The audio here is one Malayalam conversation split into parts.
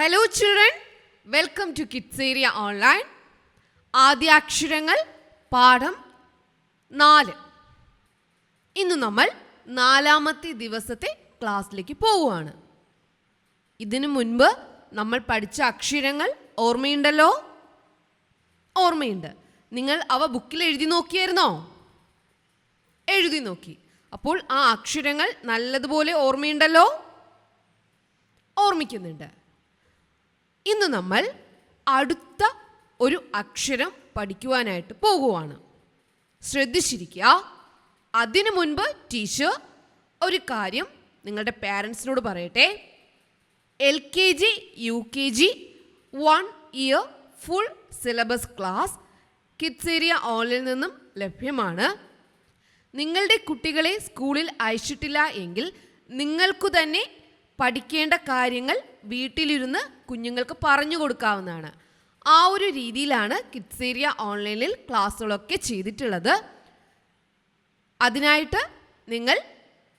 Hello children, welcome to Kids Area Online. ആദ്യാക്ഷരങ്ങൾ പാഠം 4. ഇന്ന് നമ്മൾ 4ാമത്തെ ദിവസത്തെ ക്ലാസ്സിലേക്ക് പോവുകയാണ്. ഇതിനു മുൻപ് നമ്മൾ പഠിച്ച അക്ഷരങ്ങൾ ഓർമ്മയുണ്ടല്ലോ? ഓർമ്മയുണ്ട്. നിങ്ങൾ അവ ബുക്കിൽ എഴുതി നോക്കിയായിരുന്നോ? എഴുതി നോക്കി. അപ്പോൾ ആ അക്ഷരങ്ങൾ നല്ലതുപോലെ ഓർമ്മയുണ്ടല്ലോ? ഓർമ്മിക്കുന്നുണ്ട്. ഇന്ന് നമ്മൾ അടുത്ത ഒരു അക്ഷരം പഠിക്കുവാനായിട്ട് പോകുവാണ്. ശ്രദ്ധിച്ചിരിക്കുക. അതിനു മുൻപ് ടീച്ചർ ഒരു കാര്യം നിങ്ങളുടെ പാരൻസിനോട് പറയട്ടെ. LKG, UKG 1 year full syllabus class kids area ഓൺലൈനിൽ നിന്നും ലഭ്യമാണ്. നിങ്ങളുടെ കുട്ടികളെ സ്കൂളിൽ അയച്ചിട്ടില്ല എങ്കിൽ നിങ്ങൾക്കു തന്നെ പഠിക്കേണ്ട കാര്യങ്ങൾ വീട്ടിലിരുന്ന് കുഞ്ഞുങ്ങൾക്ക് പറഞ്ഞു കൊടുക്കാവുന്നതാണ്. ആ ഒരു രീതിയിലാണ് കിഡ്സ് ഏരിയ ഓൺലൈനിൽ ക്ലാസ്സുകളൊക്കെ ചെയ്തിട്ടുള്ളത്. അതിനായിട്ട് നിങ്ങൾ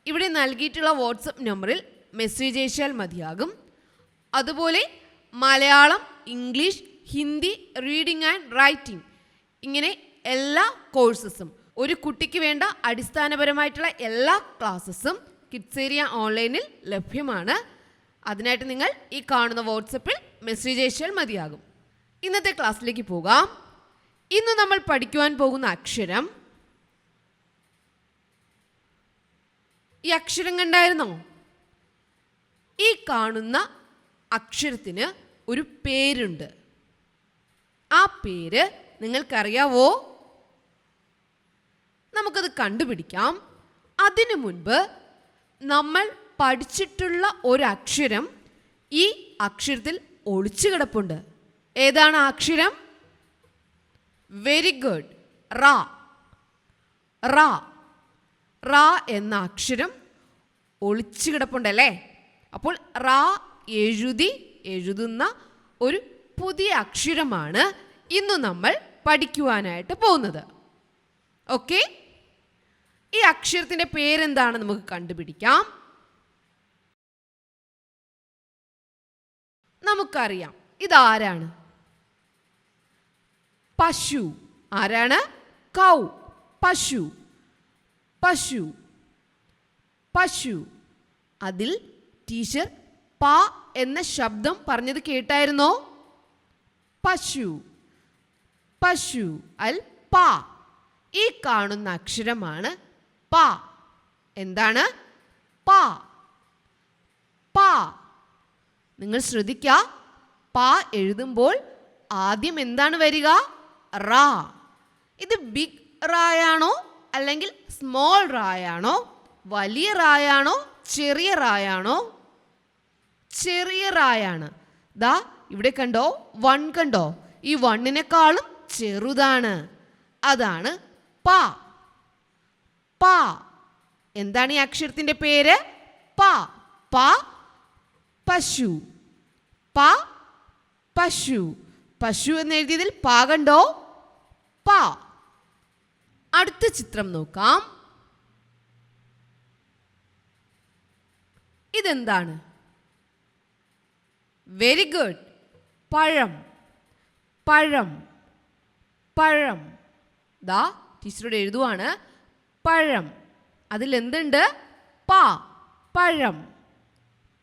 ഇവിടെ നൽകിയിട്ടുള്ള വാട്സപ്പ് നമ്പറിൽ മെസ്സേജ് അയച്ചാൽ മതിയാകും. അതുപോലെ Malayalam, English, Hindi, reading and writing ഇങ്ങനെ എല്ലാ കോഴ്സസും, ഒരു കുട്ടിക്ക് വേണ്ട അടിസ്ഥാനപരമായിട്ടുള്ള എല്ലാ ക്ലാസ്സസും കിഡ്സ് ഏരിയ ഓൺലൈനിൽ ലഭ്യമാണ്. അതിനായിട്ട് നിങ്ങൾ ഈ കാണുന്ന വാട്സപ്പിൽ മെസ്സേജ് അയച്ചാൽ മതിയാകും. ഇന്നത്തെ ക്ലാസ്സിലേക്ക് പോകാം. ഇന്ന് നമ്മൾ പഠിക്കുവാൻ പോകുന്ന അക്ഷരം, ഈ അക്ഷരം കണ്ടായിരുന്നോ? ഈ കാണുന്ന അക്ഷരത്തിന് ഒരു പേരുണ്ട്. ആ പേര് നിങ്ങൾക്കറിയാവോ? നമുക്കത് കണ്ടുപിടിക്കാം. അതിനു മുൻപ് നമ്മൾ പഠിച്ചിട്ടുള്ള ഒരക്ഷരം ഈ അക്ഷരത്തിൽ ഒളിച്ചു കിടപ്പുണ്ട്. ഏതാണ് ആ അക്ഷരം? വെരി ഗുഡ്, റാ. റാ റാ എന്ന അക്ഷരം ഒളിച്ചു കിടപ്പുണ്ടല്ലേ? അപ്പോൾ റാ എഴുതുന്ന ഒരു പുതിയ അക്ഷരമാണ് ഇന്ന് നമ്മൾ പഠിക്കുവാനായിട്ട് പോകുന്നത്. ഓക്കെ, ഈ അക്ഷരത്തിൻ്റെ പേരെന്താണെന്ന് നമുക്ക് കണ്ടുപിടിക്കാം. നമുക്കറിയാം ഇതാരാണ്? പശു. ആരാണ്? കൗ. പശു. പശു. പശു. അതിൽ ടീച്ചർ പ എന്ന ശബ്ദം പറഞ്ഞത് കേട്ടായിരുന്നോ? പശു. പശു അൽ പ. ഈ കാണുന്ന അക്ഷരമാണ് പ. എന്താണ്? പ. പ. നിങ്ങൾ ശ്രദ്ധിക്കുക. പ എഴുതുമ്പോൾ ആദ്യം എന്താണ് വരിക? റാ. ഇത് ബിഗ് റായാണോ അല്ലെങ്കിൽ സ്മോൾ റായാണോ? വലിയ റായാണോ ചെറിയ റായാണോ? ചെറിയ റായാണ്. ദാ ഇവിടെ കണ്ടോ, 1 കണ്ടോ? ഈ 1നേക്കാളും ചെറുതാണ്. അതാണ് പ. പ. എന്താണ് ഈ അക്ഷരത്തിൻ്റെ പേര്? പ. പ പശു. പ പശു. പശു എന്ന് എഴുതിയതിൽ പ കണ്ടോ? പ. അടുത്ത ചിത്രം നോക്കാം. ഇതെന്താണ്? വെരി ഗുഡ്, പഴം. പഴം. പഴം. ദാ ടീച്ചറോട് എഴുതുവാണ് പഴം. അതിൽ എന്തുണ്ട്? പ. പഴം.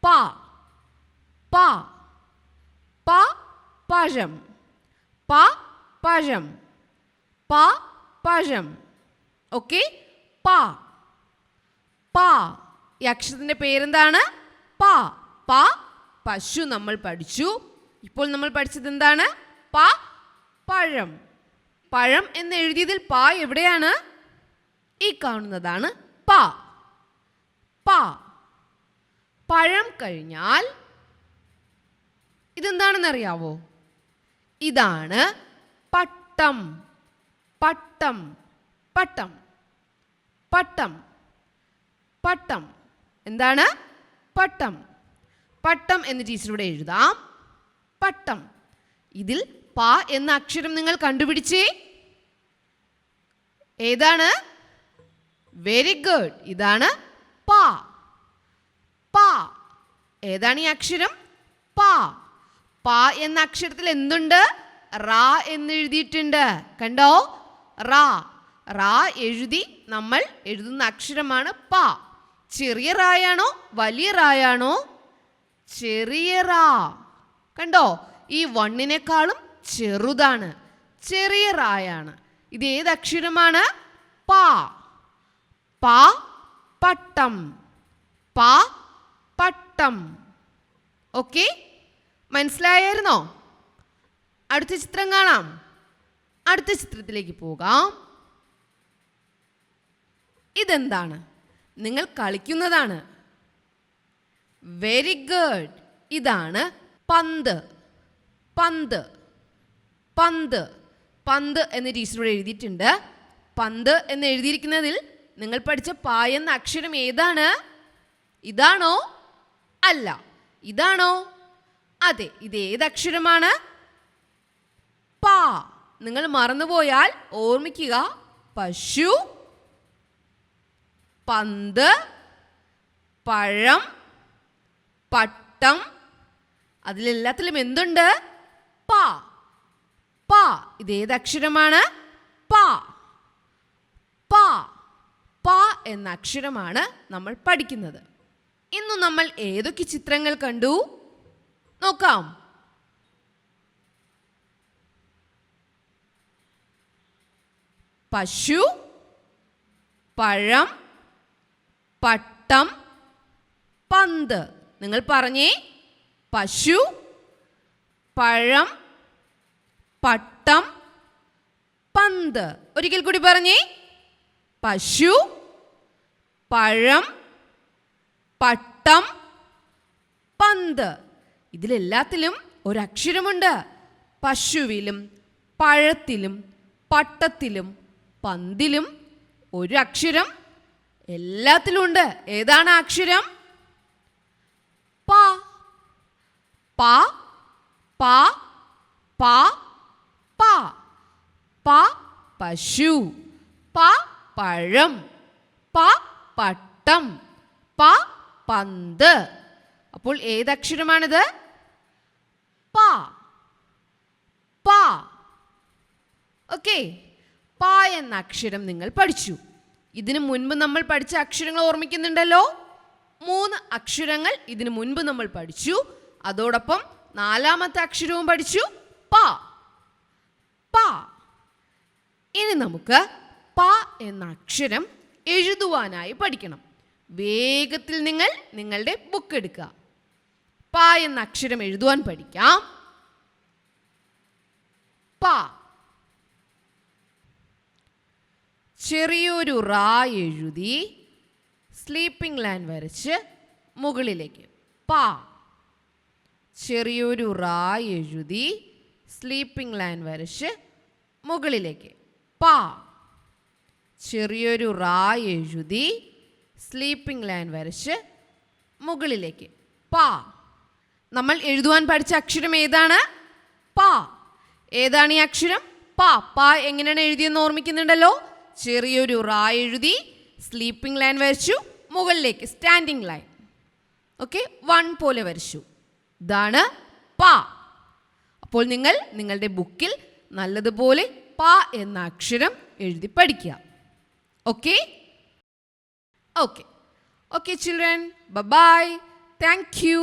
പ. പ. പ പഴം. പ പഴം. പ പഴം. ഓക്കെ, പ. പ. ഈ അക്ഷരത്തിൻ്റെ പേരെന്താണ്? പ. പ പശു നമ്മൾ പഠിച്ചു. ഇപ്പോൾ നമ്മൾ പഠിച്ചത് എന്താണ്? പ പഴം. പഴം എന്ന് എഴുതിയതിൽ പ എവിടെയാണ്? ഈ കാണുന്നതാണ് പ. പ. പഴം കഴിഞ്ഞാൽ ഇതെന്താണെന്നറിയാവോ? ഇതാണ് പട്ടം. പട്ടം. പട്ടം. പട്ടം. പട്ടം. എന്താണ്? പട്ടം. പട്ടം എന്ന് ടീച്ചറിവിടെ എഴുതാം. പട്ടം. ഇതിൽ പ എന്ന അക്ഷരം നിങ്ങൾ കണ്ടുപിടിച്ചേ. ഏതാണ്? വെരി ഗുഡ്, ഇതാണ് പ. പ. ഏതാണ് ഈ അക്ഷരം? പ. പ എന്ന അക്ഷരത്തിൽ എന്തുണ്ട്? റാ എന്ന് എഴുതിയിട്ടുണ്ട്. കണ്ടോ? റാ. റാ എഴുതി നമ്മൾ എഴുതുന്ന അക്ഷരമാണ് പ. ചെറിയ റായാണോ വലിയ റായാണോ? ചെറിയ റാ. കണ്ടോ? ഈ വണ്ണിനേക്കാളും ചെറുതാണ്. ചെറിയ റായാണ്. ഇത് ഏത് അക്ഷരമാണ്? പ. പ പട്ടം. പ പട്ടം. ഓക്കെ, മനസ്സിലായിരുന്നോ? അടുത്ത ചിത്രം കാണാം. അടുത്ത ചിത്രത്തിലേക്ക് പോകാം. ഇതെന്താണ്? നിങ്ങൾ കളിക്കുന്നതാണ്. Very good. ഇതാണ് പന്ത്. പന്ത്. പന്ത്. പന്ത് എന്ന് ടീച്ചറോട് എഴുതിയിട്ടുണ്ട്. പന്ത് എന്ന് എഴുതിയിരിക്കുന്നതിൽ നിങ്ങൾ പഠിച്ച പ എന്ന അക്ഷരം ഏതാണ്? ഇതാണോ? അല്ല. ഇതാണോ? അതെ. ഇത് ഏതക്ഷരമാണ്? പ. നിങ്ങൾ മറന്നുപോയാൽ ഓർമ്മിക്കുക. പശു, പന്ത്, പഴം, പട്ടം. അതിലെല്ലാത്തിലും എന്തുണ്ട്? പ. പ. ഇത് ഏതക്ഷരമാണ്? പ. പ. പ എന്ന അക്ഷരമാണ് നമ്മൾ പഠിക്കുന്നത്. ഇന്ന് നമ്മൾ ഏതൊക്കെ ചിത്രങ്ങൾ കണ്ടു? നോക്കാം. പശു, പഴം, പട്ടം, പന്ത്. നിങ്ങൾ പറഞ്ഞേ. പശു, പഴം, പട്ടം, പന്ത്. ഒരിക്കൽ കൂടി പറഞ്ഞേ. പശു, പഴം, പട്ടം, പന്ത്. ഇതിലെല്ലാത്തിലും ഒരക്ഷരമുണ്ട്. പശുവിലും പഴത്തിലും പട്ടത്തിലും പന്തിലും ഒരു അക്ഷരം എല്ലാത്തിലും ഉണ്ട്. ഏതാണ് ആ അക്ഷരം? പ. പ. പ. പ. പ. പ പശു. പ പഴം. പ പട്ടം. പ പന്ത്. അപ്പോൾ ഏതക്ഷരമാണിത്? പ. പ. ഓക്കെ. പ എന്ന അക്ഷരം നിങ്ങൾ പഠിച്ചു. ഇതിനു മുൻപ് നമ്മൾ പഠിച്ച അക്ഷരങ്ങൾ ഓർമ്മിക്കുന്നുണ്ടല്ലോ. 3 അക്ഷരങ്ങൾ ഇതിനു മുൻപ് നമ്മൾ പഠിച്ചു. അതോടൊപ്പം 4ാമത്തെ അക്ഷരവും പഠിച്ചു. പ. പ. ഇനി നമുക്ക് പ എന്ന അക്ഷരം എഴുതുവാനായി പഠിക്കണം. വേഗത്തിൽ നിങ്ങൾ നിങ്ങളുടെ ബുക്ക് എടുക്കുക. പ എന്ന അക്ഷരം എഴുതുവാൻ പഠിക്കാം. പ. ചെറിയൊരു റാ എഴുതി സ്ലീപ്പിംഗ് ലൈൻ വരച്ച് മുകളിലേക്ക്. പ. ചെറിയൊരു റാ എഴുതി സ്ലീപ്പിംഗ് ലൈൻ വരച്ച് മുകളിലേക്ക്. പ. ചെറിയൊരു റാ എഴുതി സ്ലീപ്പിംഗ് ലൈൻ വരച്ച് മുകളിലേക്ക്. പ. നമ്മൾ എഴുതുവാൻ പഠിച്ച അക്ഷരം ഏതാണ്? പ. ഏതാണ് ഈ അക്ഷരം? പ. പ എങ്ങനെയാണ് എഴുതിയെന്ന് ഓർമ്മിക്കുന്നുണ്ടല്ലോ. ചെറിയൊരു റാ എഴുതി സ്ലീപ്പിംഗ് ലൈൻ വരച്ചു മുകളിലേക്ക്. Standing line. ഓക്കെ, 1 പോലെ വരച്ചു. ഇതാണ് പ. അപ്പോൾ നിങ്ങൾ നിങ്ങളുടെ ബുക്കിൽ നല്ലതുപോലെ പ എന്ന അക്ഷരം എഴുതി പഠിക്കുക. Okay. Okay. Okay children, bye bye. Thank you.